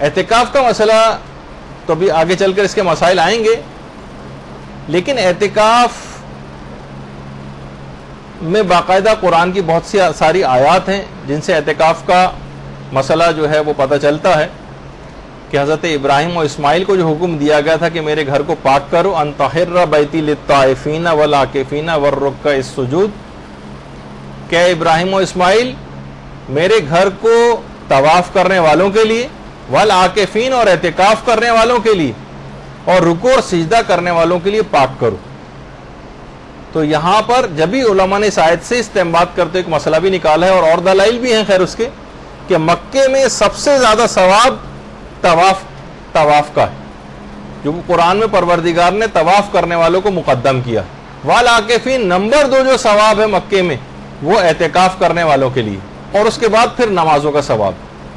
اعتکاف کا مسئلہ تو ابھی آگے چل کر اس کے مسائل آئیں گے، لیکن اعتکاف میں باقاعدہ قرآن کی بہت سی ساری آیات ہیں جن سے اعتکاف کا مسئلہ جو ہے وہ پتہ چلتا ہے کہ حضرت ابراہیم و اسماعیل کو جو حکم دیا گیا تھا کہ میرے گھر کو پاک کرو، ان طہر بیتی للطائفین والعاکفین والرکع السجود، کہ ابراہیم و اسماعیل میرے گھر کو طواف کرنے والوں کے لیے، والعاکفین اور اعتکاف کرنے والوں کے لیے، اور رکوع اور سجدہ کرنے والوں کے لیے پاک کرو۔ تو یہاں پر جب بھی علماء نے اس آیت سے استنباط کرتے ایک مسئلہ بھی نکالا ہے، اور دلائل بھی ہیں خیر اس کے، کہ مکے میں سب سے زیادہ ثواب طواف کا ہے، جو قرآن میں پروردگار نے طواف کرنے والوں کو مقدم کیا۔ والعاکفین نمبر 2 جو ثواب ہے مکے میں وہ اعتکاف کرنے والوں کے لیے، اور اس کے بعد پھر نمازوں کا ثواب۔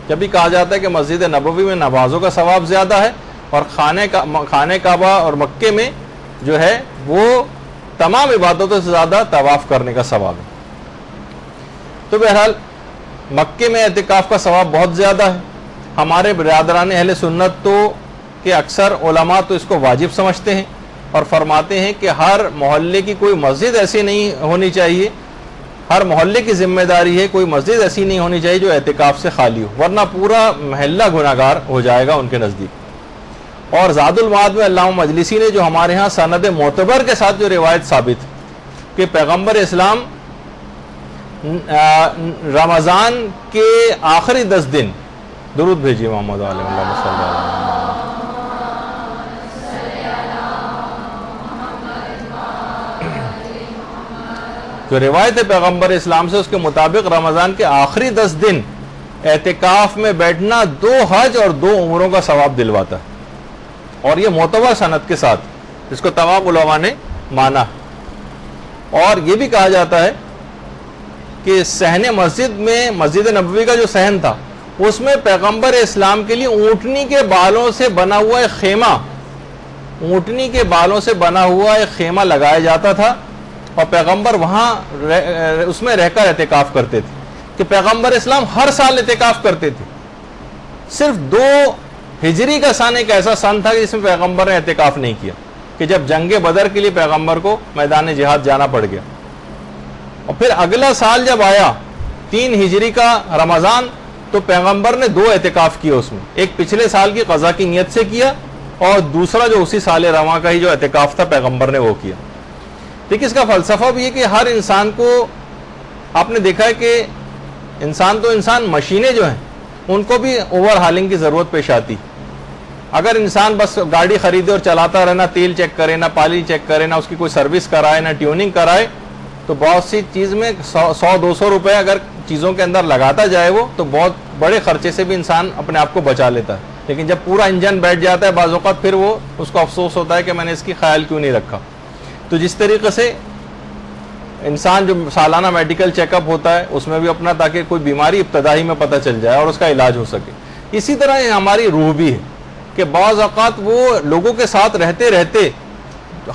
جب بھی کہا جاتا ہے کہ مسجد نبوی میں نمازوں کا ثواب زیادہ ہے، اور خانہ کعبہ اور مکے میں جو ہے وہ تمام عبادتوں سے زیادہ طواف کرنے کا ثواب ہے۔ تو بہرحال مکے میں اعتکاف کا ثواب بہت زیادہ ہے۔ ہمارے برادران اہل سنت تو کہ اکثر علماء تو اس کو واجب سمجھتے ہیں اور فرماتے ہیں کہ ہر محلے کی کوئی مسجد ایسی نہیں ہونی چاہیے، ہر محلے کی ذمہ داری ہے، کوئی مسجد ایسی نہیں ہونی چاہیے جو اعتکاف سے خالی ہو، ورنہ پورا محلہ گناہگار ہو جائے گا ان کے نزدیک۔ اور زاد المعاد میں علامہ مجلسی نے جو ہمارے ہاں سند معتبر کے ساتھ جو روایت ثابت کہ پیغمبر اسلام رمضان کے آخری 10 دن، درود بھیجیے محمد علیہ وسلم صلی اللہ علیہ وسلم، جو روایت ہے پیغمبر اسلام سے اس کے مطابق رمضان کے آخری 10 دن اعتکاف میں بیٹھنا 2 حج اور 2 عمروں کا ثواب دلواتا ہے، اور یہ معتبر سند کے ساتھ اس کو تمام علماء نے مانا۔ اور یہ بھی کہا جاتا ہے کہ صحن مسجد میں، مسجد نبوی کا جو صحن تھا اس میں پیغمبر اسلام کے لیے اونٹنی کے بالوں سے بنا ہوا ایک خیمہ، اونٹنی کے بالوں سے بنا ہوا ایک خیمہ لگایا جاتا تھا، اور پیغمبر وہاں اس میں رہ کر اعتکاف کرتے تھے، کہ پیغمبر اسلام ہر سال اعتکاف کرتے تھے۔ صرف 2 ہجری کا سن ایک ایسا سن تھا کہ جس میں پیغمبر نے اعتکاف نہیں کیا، کہ جب جنگ بدر کے لیے پیغمبر کو میدان جہاد جانا پڑ گیا۔ اور پھر اگلا سال جب آیا 3 ہجری کا رمضان، تو پیغمبر نے 2 اعتکاف کیے، اس میں ایک پچھلے سال کی قضا کی نیت سے کیا، اور دوسرا جو اسی سال رواں کا ہی جو اعتکاف تھا پیغمبر نے وہ کیا۔ دیکھیں اس کا فلسفہ بھی ہے کہ ہر انسان کو، آپ نے دیکھا ہے کہ انسان مشینیں جو ہیں ان کو بھی اوور ہالنگ کی ضرورت پیش آتی۔ اگر انسان بس گاڑی خریدے اور چلاتا رہے، نہ تیل چیک کرے، نہ پانی چیک کرے، نہ اس کی کوئی سروس کرائے، نہ ٹیوننگ کرائے، تو بہت سی چیز میں 100-200 روپے اگر چیزوں کے اندر لگاتا جائے وہ، تو بہت بڑے خرچے سے بھی انسان اپنے آپ کو بچا لیتا ہے۔ لیکن جب پورا انجن بیٹھ جاتا ہے بعض اوقات، پھر وہ اس کو افسوس ہوتا ہے کہ میں نے اس کی خیال کیوں نہیں رکھا۔ تو جس طریقے سے انسان جو سالانہ میڈیکل چیک اپ ہوتا ہے اس میں بھی اپنا، تاکہ کوئی بیماری ابتدائی میں پتہ چل جائے اور اس کا علاج ہو سکے، اسی طرح ہماری روح بھی ہے کہ بعض اوقات وہ لوگوں کے ساتھ رہتے رہتے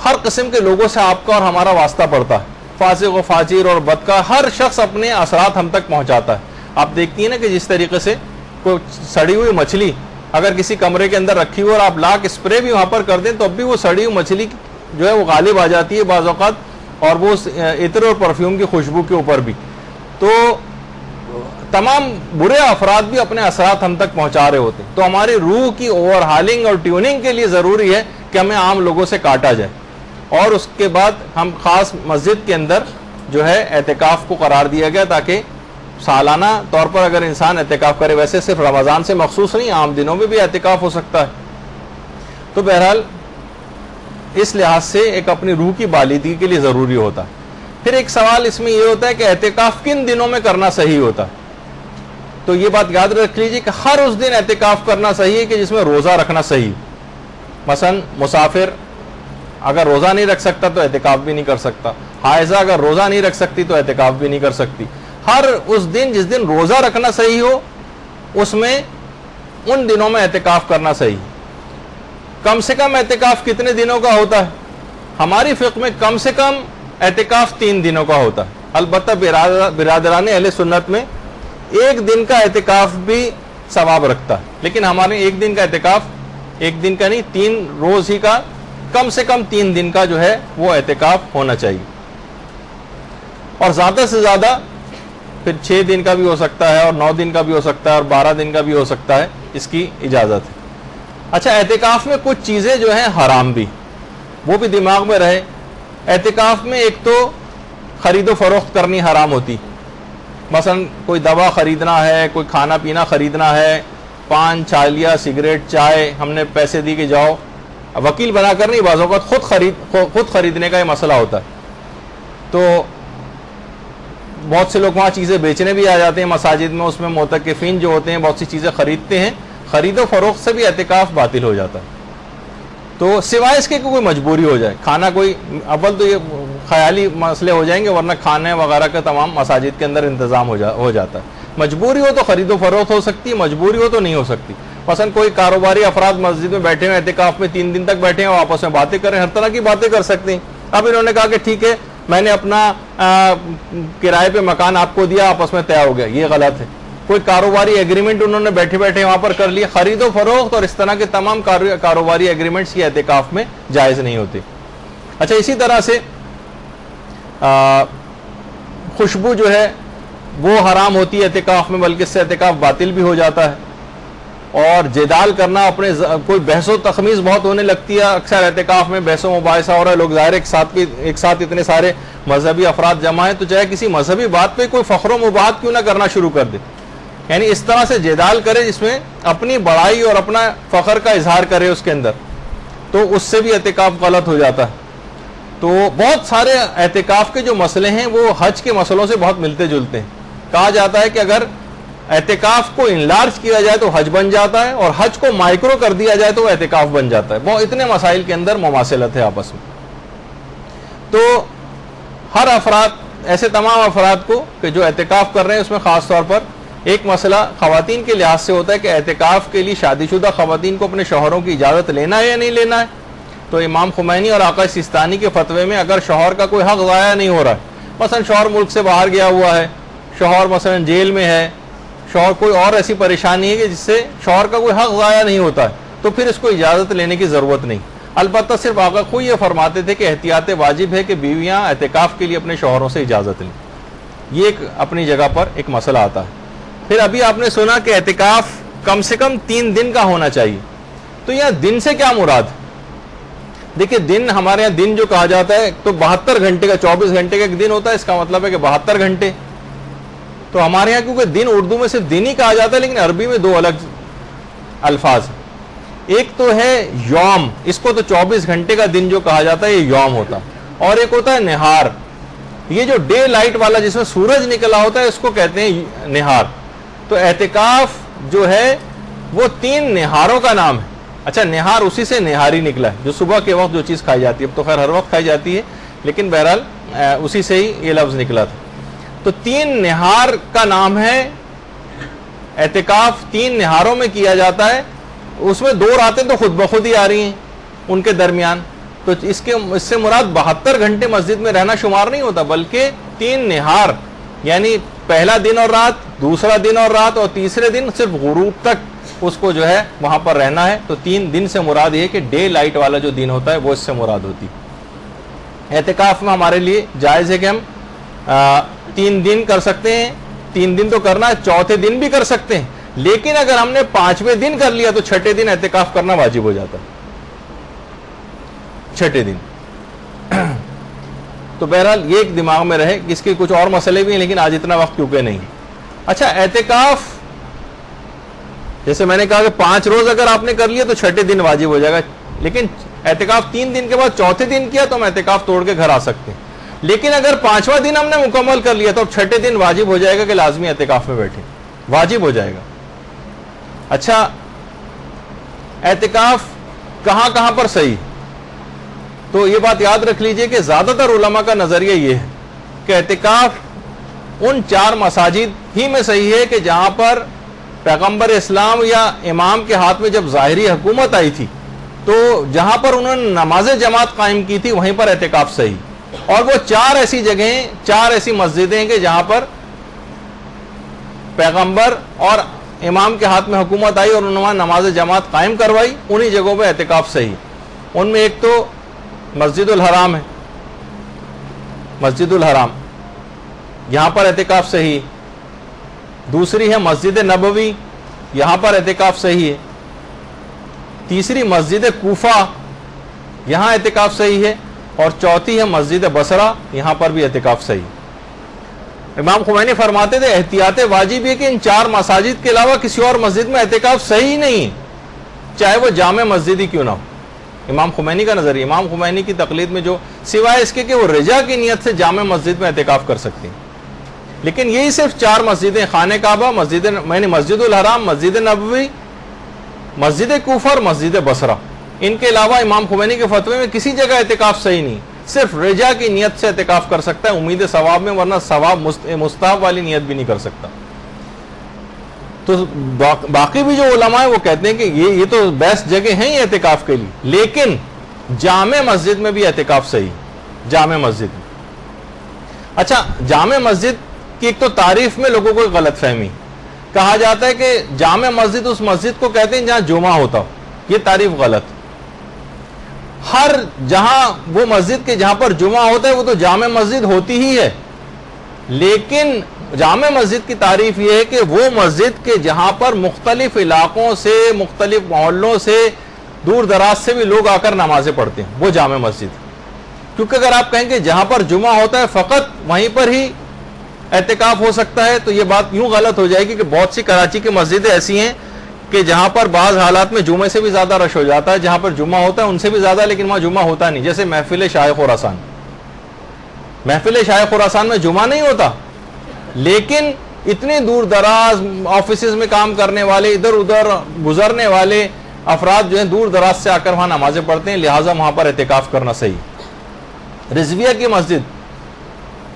ہر قسم کے لوگوں سے آپ کا اور ہمارا واسطہ پڑتا ہے، فاسق و فاجر اور بد کا ہر شخص اپنے اثرات ہم تک پہنچاتا ہے۔ آپ دیکھتی ہیں نا کہ جس طریقے سے کوئی سڑی ہوئی مچھلی اگر کسی کمرے کے اندر رکھی ہو اور آپ لاک اسپرے بھی وہاں پر کر دیں تو اب بھی وہ سڑی ہوئی مچھلی جو ہے وہ غالب آ جاتی ہے بعض اوقات، اور وہ عطر اور پرفیوم کی خوشبو کے اوپر بھی۔ تو تمام برے افراد بھی اپنے اثرات ہم تک پہنچا رہے ہوتے ہیں۔ تو ہماری روح کی اوور ہالنگ اور ٹیوننگ کے لیے ضروری ہے کہ ہمیں عام لوگوں سے کاٹا جائے، اور اس کے بعد ہم خاص مسجد کے اندر جو ہے اعتکاف کو قرار دیا گیا، تاکہ سالانہ طور پر اگر انسان اعتکاف کرے، ویسے صرف رمضان سے مخصوص نہیں، عام دنوں میں بھی اعتکاف ہو سکتا ہے۔ تو بہرحال اس لحاظ سے ایک اپنی روح کی بالیدگی کے لیے ضروری ہوتا ہے۔ پھر ایک سوال اس میں یہ ہوتا ہے کہ اعتکاف کن دنوں میں کرنا صحیح ہوتا ہے؟ تو یہ بات یاد رکھ لیجیے کہ ہر اس دن اعتکاف کرنا صحیح ہے کہ جس میں روزہ رکھنا صحیح ہے۔ مثلا مسافر اگر روزہ نہیں رکھ سکتا تو اعتکاف بھی نہیں کر سکتا، حائضہ اگر روزہ نہیں رکھ سکتی تو اعتکاف بھی نہیں کر سکتی۔ ہر اس دن جس دن روزہ رکھنا صحیح ہو اس میں ان دنوں میں اعتکاف کرنا صحیح ہے۔ کم سے کم اعتکاف کتنے دنوں کا ہوتا ہے؟ ہماری فقہ میں کم سے کم اعتکاف 3 دنوں کا ہوتا ہے۔ البتہ برادران اہل سنت میں 1 دن کا اعتکاف بھی ثواب رکھتا ہے. لیکن ہمارے ایک دن کا اعتکاف، ایک دن کا نہیں 3 روز ہی کا، کم سے کم 3 دن کا جو ہے وہ اعتکاف ہونا چاہیے، اور زیادہ سے زیادہ پھر 6 دن کا بھی ہو سکتا ہے، اور 9 دن کا بھی ہو سکتا ہے، اور 12 دن کا بھی ہو سکتا ہے، اس کی اجازت ہے. اچھا، اعتکاف میں کچھ چیزیں جو ہیں حرام بھی، وہ بھی دماغ میں رہے. اعتکاف میں ایک تو خرید و فروخت کرنی حرام ہوتی. مثلا کوئی دوا خریدنا ہے، کوئی کھانا پینا خریدنا ہے، پان، چھالیا، سگریٹ، چائے، ہم نے پیسے دی کہ جاؤ، وکیل بنا کر نہیں، بعض اوقات خود خریدنے کا یہ مسئلہ ہوتا ہے. تو بہت سے لوگ وہاں چیزیں بیچنے بھی آ جاتے ہیں مساجد میں، اس میں معتکفین جو ہوتے ہیں بہت سی چیزیں خریدتے ہیں. خرید و فروخت سے بھی اعتکاف باطل ہو جاتا ہے. تو سوائے اس کے کوئی مجبوری ہو جائے، کھانا کوئی، اول تو یہ خیالی مسئلے ہو جائیں گے، ورنہ کھانے وغیرہ کا تمام مساجد کے اندر انتظام ہو جاتا ہے. مجبوری ہو تو خرید و فروخت ہو سکتی ہے، مجبوری ہو تو نہیں ہو سکتی. مثلا کوئی کاروباری افراد مسجد میں بیٹھے ہوئے اعتکاف میں 3 دن تک بیٹھے ہیں، آپس میں باتیں کریں، ہر طرح کی باتیں کر سکتے ہیں. اب انہوں نے کہا کہ ٹھیک ہے میں نے اپنا کرائے پہ مکان آپ کو دیا، آپس میں طے ہو گیا، یہ غلط ہے. کوئی کاروباری ایگریمنٹ انہوں نے بیٹھے بیٹھے وہاں پر کر لیا. خرید و فروخت اور اس طرح کے تمام کاروباری ایگریمنٹس کی اعتکاف میں جائز نہیں ہوتے. اچھا، اسی طرح سے خوشبو جو ہے وہ حرام ہوتی ہے اعتکاف میں، بلکہ اس سے اعتکاف باطل بھی ہو جاتا ہے. اور جدال کرنا، اپنے کوئی بحث و تخمیز بہت ہونے لگتی ہے اکثر اعتکاف میں، بحث و مباحثہ ہو رہا ہے، لوگ ظاہر ایک ساتھ اتنے سارے مذہبی افراد جمع ہیں، تو چاہے کسی مذہبی بات پہ کوئی فخر و مباحثہ کیوں نہ کرنا شروع کر دے، یعنی اس طرح سے جدال کرے جس میں اپنی بڑائی اور اپنا فخر کا اظہار کرے اس کے اندر، تو اس سے بھی اعتکاف غلط ہو جاتا ہے. تو بہت سارے اعتکاف کے جو مسئلے ہیں وہ حج کے مسئلوں سے بہت ملتے جلتے ہیں. کہا جاتا ہے کہ اگر اعتکاف کو انلارج کیا جائے تو حج بن جاتا ہے، اور حج کو مائکرو کر دیا جائے تو اعتکاف بن جاتا ہے. بہت اتنے مسائل کے اندر مماثلت ہے آپس میں. تو ہر افراد، ایسے تمام افراد کو کہ جو اعتکاف کر رہے ہیں، اس میں خاص طور پر ایک مسئلہ خواتین کے لحاظ سے ہوتا ہے کہ اعتکاف کے لیے شادی شدہ خواتین کو اپنے شوہروں کی اجازت لینا ہے یا نہیں لینا ہے. تو امام خمینی اور آقا سیستانی کے فتوے میں اگر شوہر کا کوئی حق ضائع نہیں ہو رہا ہے، مثلا شوہر ملک سے باہر گیا ہوا ہے، شوہر مثلا جیل میں ہے، شوہر کوئی اور ایسی پریشانی ہے کہ جس سے شوہر کا کوئی حق ضائع نہیں ہوتا ہے، تو پھر اس کو اجازت لینے کی ضرورت نہیں. البتہ صرف آقا خود یہ فرماتے تھے کہ احتیاط واجب ہے کہ بیویاں اعتکاف کے لیے اپنے شوہروں سے اجازت لیں. یہ ایک اپنی جگہ پر ایک مسئلہ آتا ہے. پھر ابھی آپ نے سنا کہ اعتکاف کم سے کم 3 دن کا ہونا چاہیے. تو یہاں دن سے کیا مراد؟ دیکھیں، دن ہمارے یہاں دن جو کہا جاتا ہے تو 72 گھنٹے کا، 24 گھنٹے کا ایک دن ہوتا ہے، اس کا مطلب ہے کہ 72 گھنٹے. تو ہمارے یہاں کیونکہ دن اردو میں صرف دن ہی کہا جاتا ہے، لیکن عربی میں 2 الگ الفاظ ہیں. ایک تو ہے یوم، اس کو تو 24 گھنٹے کا دن جو کہا جاتا ہے یہ یوم ہوتا ہے، اور ایک ہوتا ہے نہار. یہ جو ڈے لائٹ والا جس میں سورج نکلا ہوتا ہے اس کو کہتے ہیں نہار. تو اعتکاف جو ہے وہ 3 نہاروں کا نام ہے. اچھا، نہار اسی سے نہاری نکلا ہے جو صبح کے وقت جو چیز کھائی جاتی ہے، اب تو خیر ہر وقت کھائی جاتی ہے، لیکن بہرحال اسی سے ہی یہ لفظ نکلا تھا. تو 3 نہار کا نام ہے اعتکاف. 3 نہاروں میں کیا جاتا ہے. اس میں 2 راتیں تو خود بخود ہی آ رہی ہیں ان کے درمیان. تو اس سے مراد 72 گھنٹے مسجد میں رہنا شمار نہیں ہوتا، بلکہ 3 نہار، یعنی پہلا دن اور رات، دوسرا دن اور رات، اور تیسرے دن صرف غروب تک اس کو جو ہے وہاں پر رہنا ہے. تو 3 دن سے مراد یہ کہ ڈے لائٹ والا جو دن ہوتا ہے وہ اس سے مراد ہوتی. اعتکاف میں ہمارے لیے جائز ہے کہ ہم 3 دن کر سکتے ہیں. 3 دن تو کرنا ہے، چوتھے دن بھی کر سکتے ہیں، لیکن اگر ہم نے 5ویں دن کر لیا تو 6ٹھے دن اعتکاف کرنا واجب ہو جاتا ہے. 6ٹھے دن. تو بہرحال یہ ایک دماغ میں رہے. اس کے کچھ اور مسئلے بھی ہیں لیکن آج اتنا وقت کیونکہ نہیں. اچھا، اعتکاف جیسے میں نے کہا کہ 5 روز اگر آپ نے کر لیا تو 6ٹھے دن واجب ہو جائے گا، لیکن اعتکاف 3 دن کے بعد چوتھے دن کیا تو ہم اعتکاف توڑ کے گھر آ سکتے ہیں. لیکن اگر 5واں دن ہم نے مکمل کر لیا تو اب 6ٹھے دن واجب ہو جائے گا کہ لازمی اعتکاف میں بیٹھے، واجب ہو جائے گا. اچھا، اعتکاف کہاں کہاں پر صحیح؟ تو یہ بات یاد رکھ لیجئے کہ زیادہ تر علماء کا نظریہ یہ ہے کہ اعتکاف ان 4 مساجد ہی میں صحیح ہے کہ جہاں پر پیغمبر اسلام یا امام کے ہاتھ میں جب ظاہری حکومت آئی تھی تو جہاں پر انہوں نے نماز جماعت قائم کی تھی وہیں پر اعتکاف صحیح. اور وہ 4 ایسی جگہیں، 4 ایسی مسجدیں ہیں کہ جہاں پر پیغمبر اور امام کے ہاتھ میں حکومت آئی اور انہوں نے نماز جماعت قائم کروائی، انہی جگہوں پہ اعتکاف صحیح۔ ان میں ایک تو مسجد الحرام ہے، مسجد الحرام یہاں پر اعتکاف صحیح ہے۔ دوسری ہے مسجد نبوی، یہاں پر اعتکاف صحیح ہے۔ تیسری مسجد کوفہ، یہاں اعتکاف صحیح ہے۔ اور چوتھی ہے مسجد بصرہ، یہاں پر بھی اعتکاف صحیح۔ امام خمینی فرماتے تھے احتیاط واجب ہے کہ ان 4 مساجد کے علاوہ کسی اور مسجد میں اعتکاف صحیح نہیں، چاہے وہ جامع مسجد ہی کیوں نہ ہو۔ امام خمینی کا نظریہ، امام خمینی کی تقلید میں جو سوائے اس کے کہ وہ رجا کی نیت سے جامع مسجد میں اعتکاف کر سکتے ہیں، لیکن یہی صرف 4 مسجدیں، خانہ کعبہ، مسجد الحرام، مسجد نبوی، مسجد کوفہ اور مسجد بصرہ، ان کے علاوہ امام خمینی کے فتوے میں کسی جگہ اعتکاف صحیح نہیں، صرف رجا کی نیت سے اعتکاف کر سکتا ہے امید ثواب میں، ورنہ ثواب مستحب والی نیت بھی نہیں کر سکتا۔ تو باقی بھی جو علماء ہیں وہ کہتے ہیں کہ یہ تو بیسٹ جگہ ہیں اعتکاف کے لیے، لیکن جامع مسجد میں بھی اعتکاف صحیح، جامع مسجد میں۔ اچھا، جامع مسجد کی ایک تو تعریف میں لوگوں کو غلط فہمی، کہا جاتا ہے کہ جامع مسجد اس مسجد کو کہتے ہیں جہاں جمعہ ہوتا ہو، یہ تعریف غلط۔ ہر جہاں وہ مسجد کے جہاں پر جمعہ ہوتا ہے وہ تو جامع مسجد ہوتی ہی ہے، لیکن جامع مسجد کی تعریف یہ ہے کہ وہ مسجد کے جہاں پر مختلف علاقوں سے، مختلف محلوں سے، دور دراز سے بھی لوگ آ کر نمازیں پڑھتے ہیں، وہ جامع مسجد۔ کیونکہ اگر آپ کہیں کہ جہاں پر جمعہ ہوتا ہے فقط وہیں پر ہی اعتکاف ہو سکتا ہے، تو یہ بات یوں غلط ہو جائے گی کہ بہت سی کراچی کی مسجدیں ایسی ہیں کہ جہاں پر بعض حالات میں جمعے سے بھی زیادہ رش ہو جاتا ہے، جہاں پر جمعہ ہوتا ہے ان سے بھی زیادہ، لیکن وہاں جمعہ ہوتا نہیں، جیسے محفل شاہ خراسان۔ محفل شاہ خراسان میں جمعہ نہیں ہوتا، لیکن اتنی دور دراز آفیسز میں کام کرنے والے، ادھر ادھر گزرنے والے افراد جو ہیں دور دراز سے آ کر وہاں نمازیں پڑھتے ہیں، لہٰذا وہاں پر اعتکاف کرنا صحیح۔ رضویہ کی مسجد،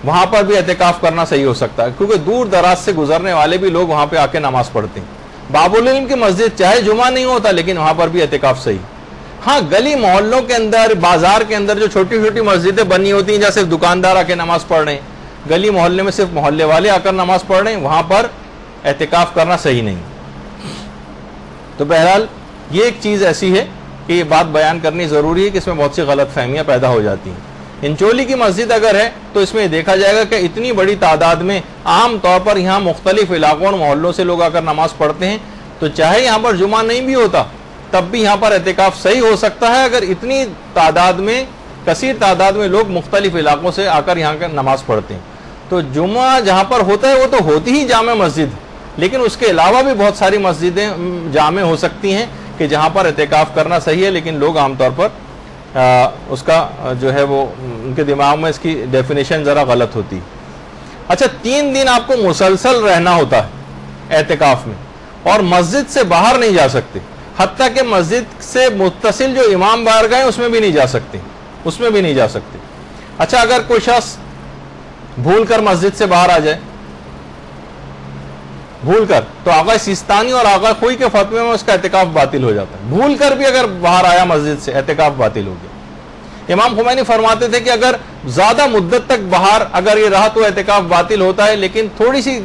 وہاں پر بھی اعتکاف کرنا صحیح ہو سکتا ہے، کیونکہ دور دراز سے گزرنے والے بھی لوگ وہاں پہ آ کے نماز پڑھتے ہیں۔ باب العلم کی مسجد چاہے جمعہ نہیں ہوتا لیکن وہاں پر بھی اعتکاف صحیح۔ ہاں، گلی محلوں کے اندر، بازار کے اندر جو چھوٹی چھوٹی مسجدیں بنی ہوتی ہیں جہاں صرف دکاندار آ کے نماز پڑھ رہے ہیں، گلی محلے میں صرف محلے والے آ کر نماز پڑھ رہے ہیں، وہاں پر اعتکاف کرنا صحیح نہیں۔ تو بہرحال یہ ایک چیز ایسی ہے کہ یہ بات بیان کرنی ضروری ہے کہ اس میں بہت سی غلط فہمیاں پیدا ہو جاتی ہیں۔ انچولی کی مسجد اگر ہے تو اس میں دیکھا جائے گا کہ اتنی بڑی تعداد میں عام طور پر یہاں مختلف علاقوں اور محلوں سے لوگ آ کر نماز پڑھتے ہیں، تو چاہے یہاں پر جمعہ نہیں بھی ہوتا تب بھی یہاں پر اعتکاف صحیح ہو سکتا ہے، اگر اتنی تعداد میں، کثیر تعداد میں لوگ مختلف علاقوں سے آ کر یہاں کا نماز پڑھتے ہیں۔ تو جمعہ جہاں پر ہوتا ہے وہ تو ہوتی ہی جامع مسجد، لیکن اس کے علاوہ بھی بہت ساری مسجدیں جامع ہو سکتی ہیں کہ جہاں پر اعتکاف کرنا صحیح ہے، لیکن لوگ عام طور پر اس کا جو ہے وہ ان کے دماغ میں اس کی ڈیفینیشن ذرا غلط ہوتی۔ اچھا، 3 دن آپ کو مسلسل رہنا ہوتا ہے اعتکاف میں، اور مسجد سے باہر نہیں جا سکتے، حتیٰ کہ مسجد سے متصل جو امام بارگاہ ہیں اس میں بھی نہیں جا سکتے، اس میں بھی نہیں جا سکتے۔ اچھا، اگر کوئی شخص بھول کر مسجد سے باہر آ جائے، بھول کر، تو آغا سیستانی اور آغا خوئی کے فتوے میں اس کا اعتکاف باطل ہو جاتا ہے۔ بھول کر بھی اگر باہر آیا مسجد سے، اعتکاف باطل ہو گیا۔ امام خمینی فرماتے تھے کہ اگر زیادہ مدت تک باہر اگر یہ رہا تو اعتکاف باطل ہوتا ہے، لیکن تھوڑی سی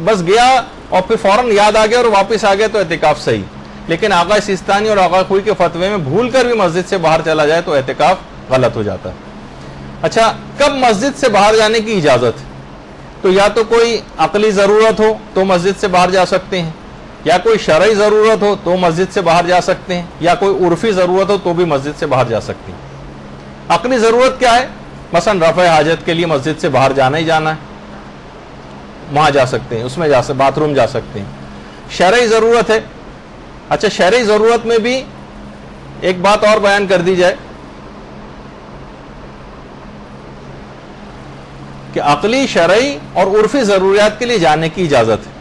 بس گیا اور پھر فوراً یاد آ گیا اور واپس آ گیا تو اعتکاف صحیح۔ لیکن آغا سیستانی اور آغا خوئی کے فتوے میں بھول کر بھی مسجد سے باہر چلا جائے تو اعتکاف غلط ہو جاتا ہے۔ اچھا، کب مسجد سے باہر جانے کی اجازت ہے؟ تو یا تو کوئی عقلی ضرورت ہو تو مسجد سے باہر جا سکتے ہیں، یا کوئی شرعی ضرورت ہو تو مسجد سے باہر جا سکتے ہیں، یا کوئی عرفی ضرورت ہو تو بھی مسجد سے باہر جا سکتے ہیں۔ عقلی ضرورت کیا ہے؟ مثلا رفع حاجت کے لیے مسجد سے باہر جانا ہی جانا ہے، وہاں جا سکتے ہیں، اس میں جا سکتے، باتھ روم جا سکتے ہیں۔ شرعی ضرورت ہے، اچھا شرعی ضرورت میں بھی ایک بات اور بیان کر دی جائے کہ عقلی، شرعی اور عرفی ضروریات کے لیے جانے کی اجازت ہے۔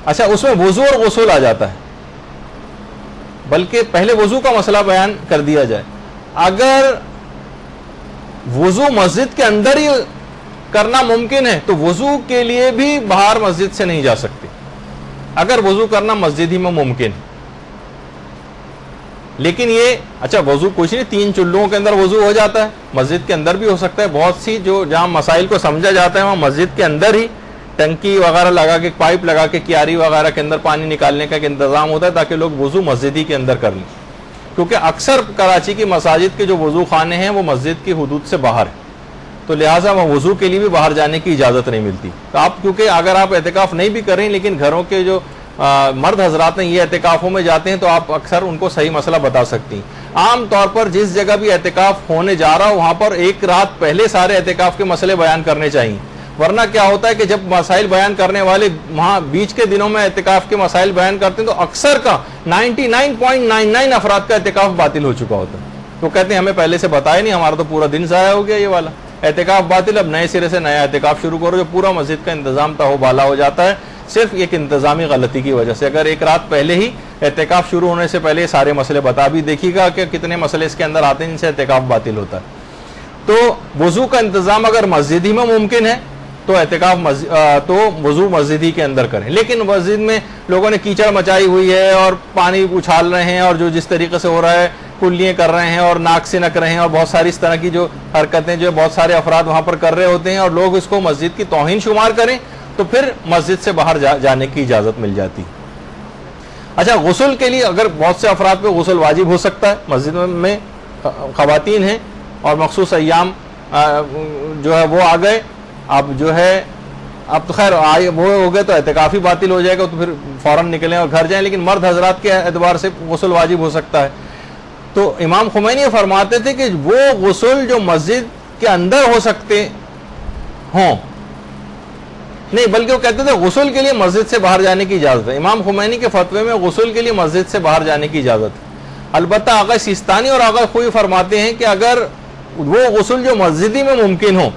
اچھا، اس میں وضو اور غسل آ جاتا ہے، بلکہ پہلے وضو کا مسئلہ بیان کر دیا جائے۔ اگر وضو مسجد کے اندر ہی کرنا ممکن ہے تو وضو کے لیے بھی باہر مسجد سے نہیں جا سکتے، اگر وضو کرنا مسجد ہی میں ممکن ہے۔ لیکن یہ اچھا وضو کچھ نہیں، 3 چولہوں کے اندر وضو ہو جاتا ہے، مسجد کے اندر بھی ہو سکتا ہے۔ بہت سی جو جہاں مسائل کو سمجھا جاتا ہے وہاں مسجد کے اندر ہی ٹنکی وغیرہ لگا کے, پائپ لگا کے کیاری وغیرہ کے اندر پانی نکالنے کا ایک انتظام ہوتا ہے تاکہ لوگ وضو مسجد ہی کے اندر کر لیں, کیونکہ اکثر کراچی کی مساجد کے جو وضو خانے ہیں وہ مسجد کی حدود سے باہر ہیں, تو لہٰذا وہ وضو کے لیے بھی باہر جانے کی اجازت نہیں ملتی. تو آپ کیونکہ اگر آپ اعتکاف نہیں بھی کریں لیکن گھروں کے جو مرد حضرات ہیں یہ اعتکافوں میں جاتے ہیں تو آپ اکثر ان کو صحیح مسئلہ بتا سکتی ہیں. عام طور پر جس جگہ بھی اعتکاف ہونے جا رہا ہو وہاں پر ایک رات پہلے سارے اعتکاف کے مسئلے بیان کرنے چاہیے, ورنہ کیا ہوتا ہے کہ جب مسائل بیان کرنے والے وہاں بیچ کے دنوں میں اعتکاف کے مسائل بیان کرتے ہیں تو اکثر کا 99.99 افراد کا اعتکاف باطل ہو چکا ہوتا ہے. تو کہتے ہیں ہمیں پہلے سے بتایا نہیں, ہمارا تو پورا دن ضائع ہو گیا, یہ والا اعتکاف باطل, اب نئے سرے سے نیا اعتکاف شروع کرو. جو پورا مسجد کا انتظام تھا وہ بالا ہو جاتا ہے صرف ایک انتظامی غلطی کی وجہ سے. اگر ایک رات پہلے ہی اعتکاف شروع ہونے سے پہلے سارے مسئلے بتا بھی دیکھیے گا کہ کتنے مسئلے اس کے اندر آتے ہیں جن سے اعتکاف باطل ہوتا ہے. تو وضو کا انتظام اگر مسجد ہی میں ممکن ہے تو تو وضو مسجد ہی کے اندر کریں. لیکن مسجد میں لوگوں نے کیچڑ مچائی ہوئی ہے اور پانی اچھال رہے ہیں اور جو جس طریقے سے ہو رہا ہے کلیاں کر رہے ہیں اور ناک سے نک رہے ہیں اور بہت ساری اس طرح کی جو حرکتیں جو بہت سارے افراد وہاں پر کر رہے ہوتے ہیں اور لوگ اس کو مسجد کی توہین شمار کریں تو پھر مسجد سے باہر جانے کی اجازت مل جاتی. اچھا, غسل کے لیے اگر بہت سے افراد پہ غسل واجب ہو سکتا ہے, مسجد میں خواتین ہیں اور مخصوص ایام جو ہے وہ آ گئے, اب جو ہے اب تو خیر وہ ہو گئے تو اعتکاف ہی باطل ہو جائے گا تو پھر فوراً نکلیں اور گھر جائیں, لیکن مرد حضرات کے اعتبار سے غسل واجب ہو سکتا ہے. تو امام خمینی فرماتے تھے کہ وہ غسل جو مسجد کے اندر ہو سکتے ہوں, نہیں بلکہ وہ کہتے تھے غسل کے لیے مسجد سے باہر جانے کی اجازت ہے. امام خمینی کے فتوے میں غسل کے لیے مسجد سے باہر جانے کی اجازت ہے. البتہ آغا سیستانی اور آغا خوئی فرماتے ہیں کہ اگر وہ غسل جو مسجدی میں ممکن ہو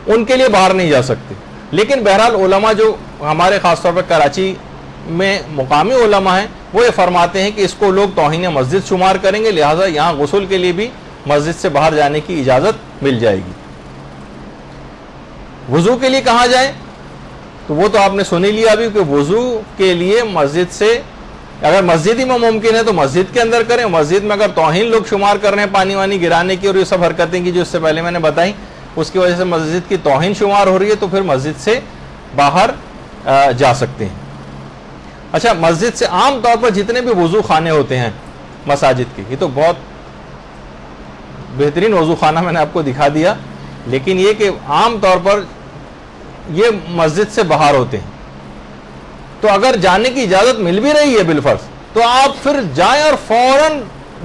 ان کے لیے باہر نہیں جا سکتے. لیکن بہرحال علماء جو ہمارے خاص طور پر کراچی میں مقامی علماء ہیں وہ یہ فرماتے ہیں کہ اس کو لوگ توہین مسجد شمار کریں گے, لہٰذا یہاں غسل کے لیے بھی مسجد سے باہر جانے کی اجازت مل جائے گی. وضو کے لیے کہاں جائیں تو وہ تو آپ نے سن ہی لیا ابھی کہ وضو کے لیے مسجد سے اگر مسجد ہی میں ممکن ہے تو مسجد کے اندر کریں. مسجد میں اگر توہین لوگ شمار کر رہے ہیں پانی وانی گرانے کی اور یہ سب حرکتیں کی جو اس سے پہلے میں نے بتائی اس کی وجہ سے مسجد کی توہین شمار ہو رہی ہے تو پھر مسجد سے باہر جا سکتے ہیں. اچھا, مسجد سے عام طور پر جتنے بھی وضو خانے ہوتے ہیں مساجد کے, یہ تو بہت بہترین وضو خانہ میں نے آپ کو دکھا دیا, لیکن یہ کہ عام طور پر یہ مسجد سے باہر ہوتے ہیں. تو اگر جانے کی اجازت مل بھی رہی ہے بالفرض تو آپ پھر جائیں اور فوراً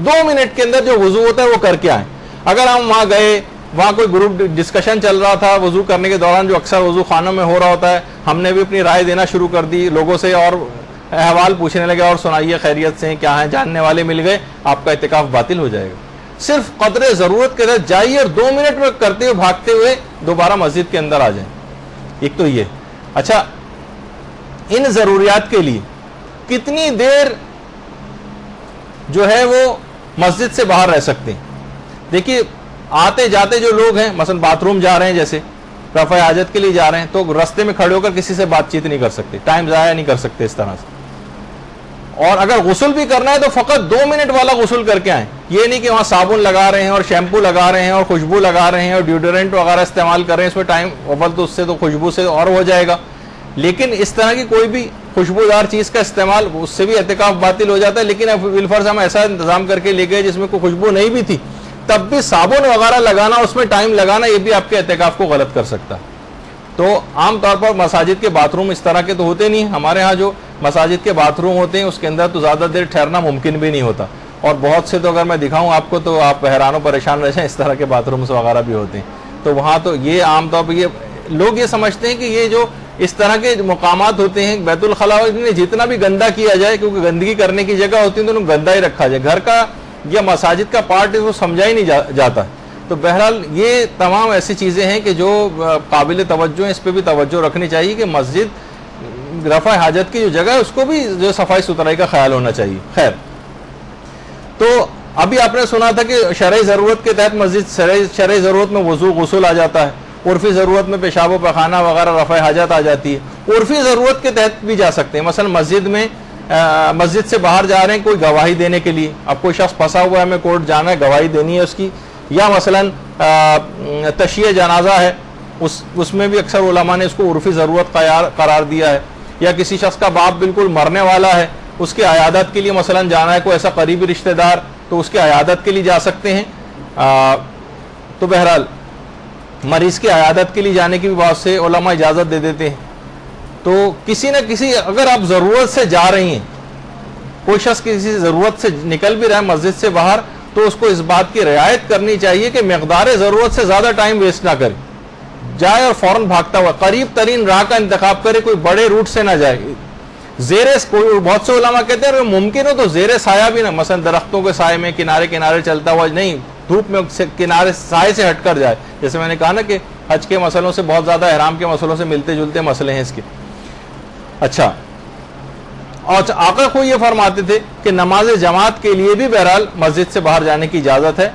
2 منٹ کے اندر جو وضو ہوتا ہے وہ کر کے آئیں. اگر ہم وہاں گئے, وہاں کوئی گروپ ڈسکشن چل رہا تھا وضو کرنے کے دوران جو اکثر وضو خانوں میں ہو رہا ہوتا ہے, ہم نے بھی اپنی رائے دینا شروع کر دی لوگوں سے اور احوال پوچھنے لگے اور سنائیے خیریت سے کیا ہیں, جاننے والے مل گئے, آپ کا اعتکاف باطل ہو جائے گا. صرف قدر ضرورت کے تحت جائیے اور 2 منٹ میں کرتے ہوئے بھاگتے ہوئے دوبارہ مسجد کے اندر آ جائیں. ایک تو یہ. اچھا, ان ضروریات کے لیے کتنی دیر جو ہے وہ مسجد سے باہر رہ سکتے ہیں؟ دیکھیے, آتے جاتے جو لوگ ہیں مثلا باتھ روم جا رہے ہیں, جیسے رفع حاجت کے لیے جا رہے ہیں, تو رستے میں کھڑے ہو کر کسی سے بات چیت نہیں کر سکتے, ٹائم ضائع نہیں کر سکتے اس طرح سے. اور اگر غسل بھی کرنا ہے تو فقط 2 منٹ والا غسل کر کے آئیں. یہ نہیں کہ وہاں صابن لگا رہے ہیں اور شیمپو لگا رہے ہیں اور خوشبو لگا رہے ہیں اور ڈیوڈرنٹ وغیرہ استعمال کر رہے ہیں, اس میں ٹائم اول تو اس سے تو خوشبو سے اور ہو جائے گا. لیکن اس طرح کی کوئی بھی خوشبودار چیز کا استعمال, اس سے بھی اعتکاف باطل ہو جاتا ہے. لیکن اب بالفرض ہم ایسا انتظام کر کے لے گئے جس میں کوئی خوشبو نہیں بھی تھی, تب بھی صابن وغیرہ لگانا, اس میں ٹائم لگانا, یہ بھی آپ کے اعتکاف کو غلط کر سکتا ہے. تو عام طور پر مساجد کے باتھ روم اس طرح کے تو ہوتے نہیں. ہمارے ہاں جو مساجد کے باتھ روم ہوتے ہیں اس کے اندر تو زیادہ دیر ٹھہرنا ممکن بھی نہیں ہوتا, اور بہت سے تو اگر میں دکھاؤں آپ کو تو آپ حیران و پریشان رہ جائیں, اس طرح کے باتھ رومس وغیرہ بھی ہوتے ہیں. تو وہاں تو یہ عام طور پر یہ لوگ یہ سمجھتے ہیں کہ یہ جو اس طرح کے مقامات ہوتے ہیں بیت الخلاء, جتنا بھی گندا کیا جائے, کیونکہ گندگی کرنے کی جگہ ہوتی ہے تو گندا ہی رکھا جائے, گھر کا یا مساجد کا پارٹ وہ سمجھا ہی نہیں جاتا. تو بہرحال یہ تمام ایسی چیزیں ہیں کہ جو قابل توجہ ہیں, اس پہ بھی توجہ رکھنی چاہیے کہ مسجد رفع حاجت کی جو جگہ ہے اس کو بھی جو صفائی ستھرائی کا خیال ہونا چاہیے. خیر, تو ابھی آپ نے سنا تھا کہ شرعی ضرورت کے تحت مسجد, شرعی ضرورت میں وضو غسل آ جاتا ہے, عرفی ضرورت میں پیشاب و پخانہ وغیرہ رفع حاجت آ جاتی ہے. عرفی ضرورت کے تحت بھی جا سکتے ہیں, مثلا مسجد میں مسجد سے باہر جا رہے ہیں کوئی گواہی دینے کے لیے, اب کوئی شخص پھنسا ہوا ہے, ہمیں کورٹ جانا ہے, گواہی دینی ہے اس کی, یا مثلا تشییع جنازہ ہے اس میں بھی اکثر علماء نے اس کو عرفی ضرورت قرار دیا ہے. یا کسی شخص کا باپ بالکل مرنے والا ہے, اس کی عیادت کے لیے مثلا جانا ہے, کوئی ایسا قریبی رشتہ دار, تو اس کی عیادت کے لیے جا سکتے ہیں. تو بہرحال مریض کی عیادت کے لیے جانے کی بھی بہت سے علماء اجازت دے دیتے ہیں. تو کسی نہ کسی, اگر آپ ضرورت سے جا رہی ہیں, کوئی شخص کسی ضرورت سے نکل بھی رہا ہے مسجد سے باہر, تو اس کو اس بات کی رعایت کرنی چاہیے کہ مقدار ضرورت سے زیادہ ٹائم ویسٹ نہ کرے, جائے اور فوراً بھاگتا ہوا قریب ترین راہ کا انتخاب کرے, کوئی بڑے روٹ سے نہ جائے. بہت سے علماء کہتے ہیں ممکن ہو تو زیر سایہ بھی نہ, مثلا درختوں کے سائے میں کنارے کنارے چلتا ہوا نہیں, دھوپ میں کنارے سائے سے ہٹ کر جائے. جیسے میں نے کہا نا کہ حج کے مسئلوں سے بہت زیادہ احرام کے مسئلوں سے ملتے جلتے مسئلے ہیں اس کے. اچھا, اور آقا کو یہ فرماتے تھے کہ نماز جماعت کے لیے بھی بہرحال مسجد سے باہر جانے کی اجازت ہے.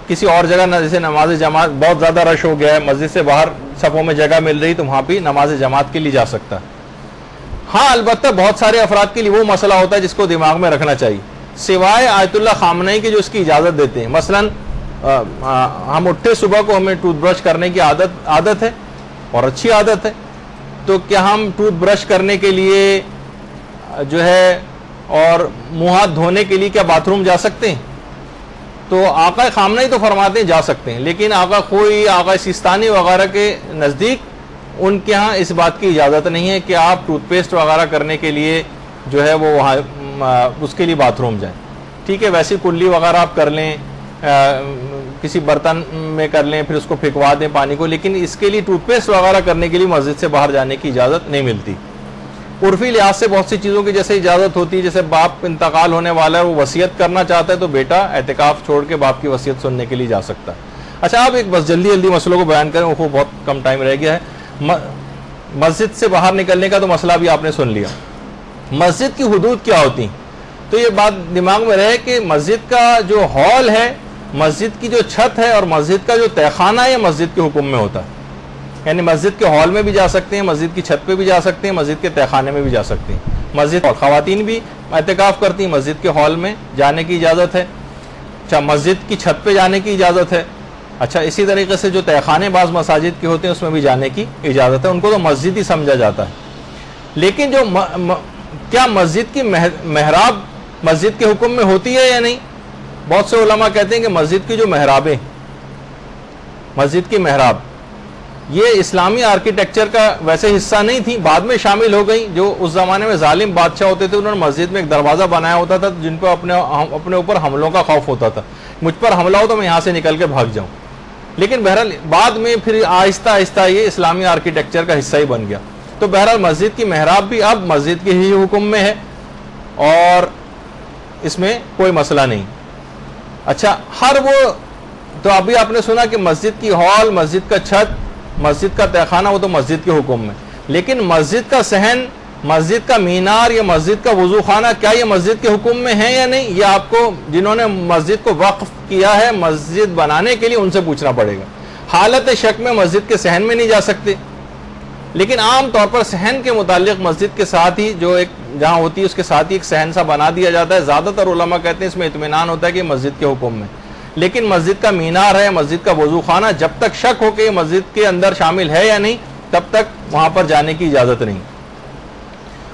کسی اور جگہ نہ, جیسے نماز جماعت بہت زیادہ رش ہو گیا ہے, مسجد سے باہر صفوں میں جگہ مل رہی, تو وہاں بھی نماز جماعت کے لیے جا سکتا ہے. ہاں البتہ بہت سارے افراد کے لیے وہ مسئلہ ہوتا ہے جس کو دماغ میں رکھنا چاہیے, سوائے آیت اللہ خامنئی کی جو اس کی اجازت دیتے ہیں. مثلا ہم اٹھے صبح کو, ہمیں ٹوتھ برش کرنے کی عادت ہے اور اچھی عادت ہے, تو کیا ہم ٹوتھ برش کرنے کے لیے جو ہے اور منہ ہاتھ دھونے کے لیے کیا باتھ روم جا سکتے ہیں؟ تو آقا خامنئی تو فرماتے ہیں جا سکتے ہیں, لیکن آقا خوئی, آقا سیستانی وغیرہ کے نزدیک ان کے ہاں اس بات کی اجازت نہیں ہے کہ آپ ٹوتھ پیسٹ وغیرہ کرنے کے لیے جو ہے وہ وہاں اس کے لیے باتھ روم جائیں. ٹھیک ہے, ویسی کلی وغیرہ آپ کر لیں, کسی برتن میں کر لیں, پھر اس کو پھینکوا دیں پانی کو, لیکن اس کے لیے ٹوتھ پیسٹ وغیرہ کرنے کے لیے مسجد سے باہر جانے کی اجازت نہیں ملتی. عرفی لحاظ سے بہت سی چیزوں کی جیسے اجازت ہوتی ہے, جیسے باپ انتقال ہونے والا ہے, وہ وصیت کرنا چاہتا ہے, تو بیٹا اعتکاف چھوڑ کے باپ کی وصیت سننے کے لیے جا سکتا ہے. اچھا, آپ ایک بس جلدی مسئلوں کو بیان کریں, وہ بہت کم ٹائم رہ گیا ہے. مسجد سے باہر نکلنے کا تو مسئلہ بھی آپ نے سن لیا. مسجد کی حدود کیا ہوتی ہیں, تو یہ بات دماغ میں رہے کہ مسجد کا جو ہال ہے, مسجد کی جو چھت ہے اور مسجد کا جو تہخانہ ہے, یہ مسجد کے حکم میں ہوتا ہے. یعنی مسجد کے ہال میں بھی جا سکتے ہیں, مسجد کی چھت پہ بھی جا سکتے ہیں, مسجد کے تہخانے میں بھی جا سکتے ہیں. مسجد اور خواتین بھی اعتکاف کرتی ہیں, مسجد کے ہال میں جانے کی اجازت ہے. اچھا, مسجد کی چھت پہ جانے کی اجازت ہے. اچھا, اسی طریقے سے جو تہخانے بعض مساجد کے ہوتے ہیں اس میں بھی جانے کی اجازت ہے, ان کو تو مسجد ہی سمجھا جاتا ہے. لیکن جو کیا مسجد کی محراب مسجد کے حکم میں ہوتی ہے یا نہیں؟ بہت سے علماء کہتے ہیں کہ مسجد کی جو محرابیں, مسجد کی محراب یہ اسلامی آرکیٹیکچر کا ویسے حصہ نہیں تھی, بعد میں شامل ہو گئی. جو اس زمانے میں ظالم بادشاہ ہوتے تھے, انہوں نے مسجد میں ایک دروازہ بنایا ہوتا تھا جن کو اپنے اوپر حملوں کا خوف ہوتا تھا, مجھ پر حملہ ہو تو میں یہاں سے نکل کے بھاگ جاؤں. لیکن بہرحال بعد میں پھر آہستہ آہستہ یہ اسلامی آرکیٹیکچر کا حصہ ہی بن گیا. تو بہرحال مسجد کی محراب بھی اب مسجد کے ہی حکم میں ہے اور اس میں کوئی مسئلہ نہیں. اچھا, تو ابھی آپ نے سنا کہ مسجد کی ہال, مسجد کا چھت, مسجد کا تہخانہ, وہ تو مسجد کے حکم میں. لیکن مسجد کا صحن, مسجد کا مینار یا مسجد کا وضو خانہ, کیا یہ مسجد کے حکم میں ہے یا نہیں؟ یہ آپ کو جنہوں نے مسجد کو وقف کیا ہے مسجد بنانے کے لیے, ان سے پوچھنا پڑے گا. حالت شک میں مسجد کے صحن میں نہیں جا سکتے, لیکن عام طور پر صحن کے متعلق مسجد کے ساتھ ہی جو ایک جہاں ہوتی ہے اس کے ساتھ ہی ایک صحن سا بنا دیا جاتا ہے. زیادہ تر علماء کہتے ہیں اس میں اطمینان ہوتا ہے کہ مسجد کے حکم میں. لیکن مسجد کا مینار ہے, مسجد کا وضو خانہ, جب تک شک ہو کہ یہ مسجد کے اندر شامل ہے یا نہیں, تب تک وہاں پر جانے کی اجازت نہیں.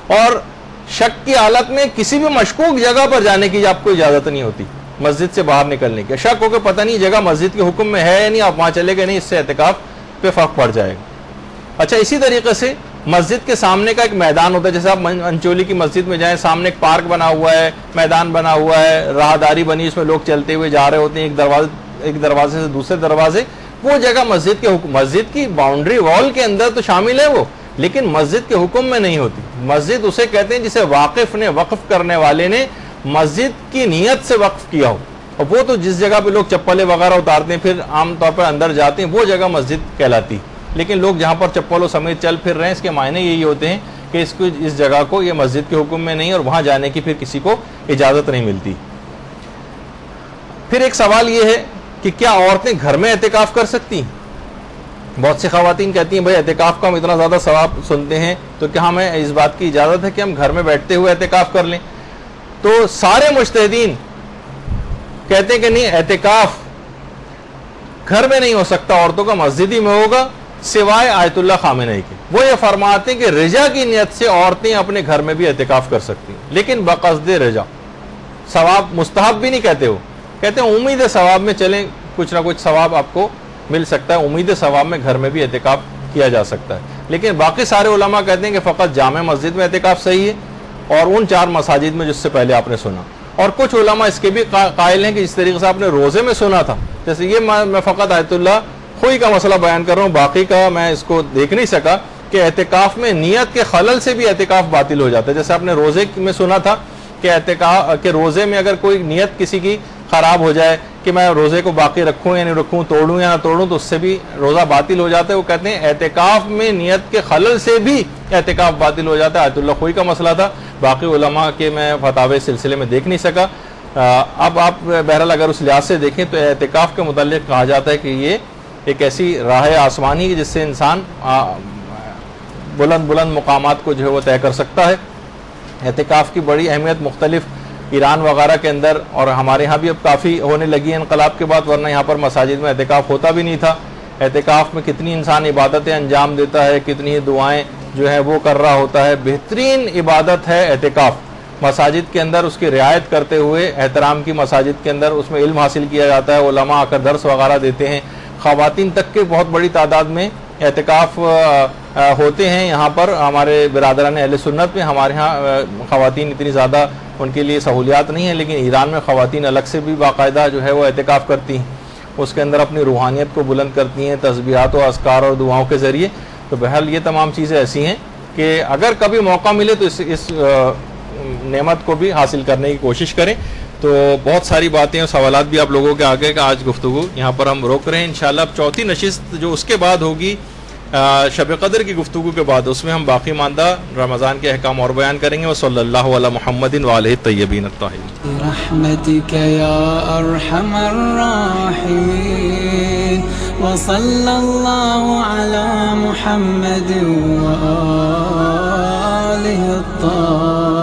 اور شک کی حالت میں کسی بھی مشکوک جگہ پر جانے کی آپ کو اجازت نہیں ہوتی مسجد سے باہر نکلنے کی. شک ہو کہ پتہ نہیں جگہ مسجد کے حکم میں ہے یا نہیں, آپ وہاں چلے گئے نہیں, اس سے اعتکاف پہ فرق پڑ جائے گا. اچھا, اسی طریقے سے مسجد کے سامنے کا ایک میدان ہوتا ہے. جیسے آپ انچولی کی مسجد میں جائیں, سامنے ایک پارک بنا ہوا ہے, میدان بنا ہوا ہے, راہداری بنی, اس میں لوگ چلتے ہوئے جا رہے ہوتے ہیں ایک دروازے سے دوسرے دروازے. وہ جگہ مسجد کے حکم, مسجد کی باؤنڈری وال کے اندر تو شامل ہے وہ, لیکن مسجد کے حکم میں نہیں ہوتی. مسجد اسے کہتے ہیں جسے واقف نے, وقف کرنے والے نے مسجد کی نیت سے وقف کیا ہو. اور وہ تو جس جگہ پہ لوگ چپلیں وغیرہ اتارتے ہیں پھر عام طور پر اندر جاتے ہیں, وہ جگہ مسجد کہلاتی. لیکن لوگ جہاں پر چپلوں سمیت چل پھر رہے ہیں, اس کے معنی یہی ہوتے ہیں کہ اس جگہ کو یہ مسجد کے حکم میں نہیں, اور وہاں جانے کی پھر کسی کو اجازت نہیں ملتی. پھر ایک سوال یہ ہے کہ کیا عورتیں گھر میں اعتکاف کر سکتی ہیں؟ بہت سی خواتین کہتی ہیں بھائی اعتکاف کا ہم اتنا زیادہ ثواب سنتے ہیں, تو کیا ہمیں اس بات کی اجازت ہے کہ ہم گھر میں بیٹھتے ہوئے اعتکاف کر لیں؟ تو سارے مجتہدین کہتے ہیں کہ نہیں, اعتکاف گھر میں نہیں ہو سکتا عورتوں کا, مسجد ہی میں ہوگا. سوائے آیت اللہ خامنئی کے. وہ یہ فرماتے ہیں کہ رجا کی نیت سے عورتیں اپنے گھر میں بھی اعتکاف کر سکتی ہیں، لیکن بقصد رجا. ثواب مستحب بھی نہیں کہتے، وہ کہتے ہیں امید ثواب میں چلیں، کچھ نہ کچھ ثواب آپ کو مل سکتا ہے، امید ثواب میں گھر میں بھی اعتکاف کیا جا سکتا ہے. لیکن باقی سارے علماء کہتے ہیں کہ فقط جامع مسجد میں اعتکاف صحیح ہے اور ان 4 مساجد میں جس سے پہلے آپ نے سنا. اور کچھ علماء اس کے بھی قائل ہیں کہ جس طریقے سے آپ نے روزے میں سنا تھا، جیسے یہ میں فقط آیت اللہ خوئی کا مسئلہ بیان کر رہا ہوں، باقی کا میں اس کو دیکھ نہیں سکا کہ اعتکاف میں نیت کے خلل سے بھی اعتکاف باطل ہو جاتا ہے. جیسے آپ نے روزے میں سنا تھا کہ اعتکاف کہ روزے میں اگر کوئی نیت کسی کی خراب ہو جائے کہ میں روزے کو باقی رکھوں یا نہیں رکھوں، توڑوں یا نہ توڑوں، تو اس سے بھی روزہ باطل ہو جاتا ہے. وہ کہتے ہیں اعتکاف میں نیت کے خلل سے بھی اعتکاف باطل ہو جاتا ہے. آیت اللہ خوئی کا مسئلہ تھا، باقی علماء کے میں فتاوی سلسلے میں دیکھ نہیں سکا. اب آپ بہرحال اگر اس لحاظ سے دیکھیں تو اعتکاف کے متعلق کہا جاتا ہے کہ یہ ایک ایسی راہ آسمانی ہے جس سے انسان بلند بلند مقامات کو جو ہے وہ طے کر سکتا ہے. اعتکاف کی بڑی اہمیت مختلف ایران وغیرہ کے اندر اور ہمارے ہاں بھی اب کافی ہونے لگی ہے انقلاب کے بعد، ورنہ یہاں پر مساجد میں اعتکاف ہوتا بھی نہیں تھا. اعتکاف میں کتنی انسان عبادتیں انجام دیتا ہے، کتنی دعائیں جو ہے وہ کر رہا ہوتا ہے. بہترین عبادت ہے اعتکاف. مساجد کے اندر اس کی رعایت کرتے ہوئے، احترام کی مساجد کے اندر اس میں علم حاصل کیا جاتا ہے، علماء آ کر درس وغیرہ دیتے ہیں. خواتین تک کے بہت بڑی تعداد میں اعتکاف ہوتے ہیں. یہاں پر ہمارے برادران اہل سنت میں ہمارے ہاں خواتین اتنی زیادہ ان کے لیے سہولیات نہیں ہیں، لیکن ایران میں خواتین الگ سے بھی باقاعدہ جو ہے وہ اعتکاف کرتی ہیں. اس کے اندر اپنی روحانیت کو بلند کرتی ہیں تسبیحات و اذکار اور دعاؤں کے ذریعے. تو بہرحال یہ تمام چیزیں ایسی ہیں کہ اگر کبھی موقع ملے تو اس نعمت کو بھی حاصل کرنے کی کوشش کریں. تو بہت ساری باتیں اور سوالات بھی آپ لوگوں کے آگے کا آج گفتگو یہاں پر ہم روک رہے ہیں. انشاءاللہ اب چوتھی نشست جو اس کے بعد ہوگی شب قدر کی گفتگو کے بعد، اس میں ہم باقی ماندہ رمضان کے احکام اور بیان کریں گے. وصلی اللہ علی محمد وآلہ الطیبین الطاہرین. برحمتک یا ارحم الراحمین وصلی اللہ علی محمد وآلہ الطاہرین.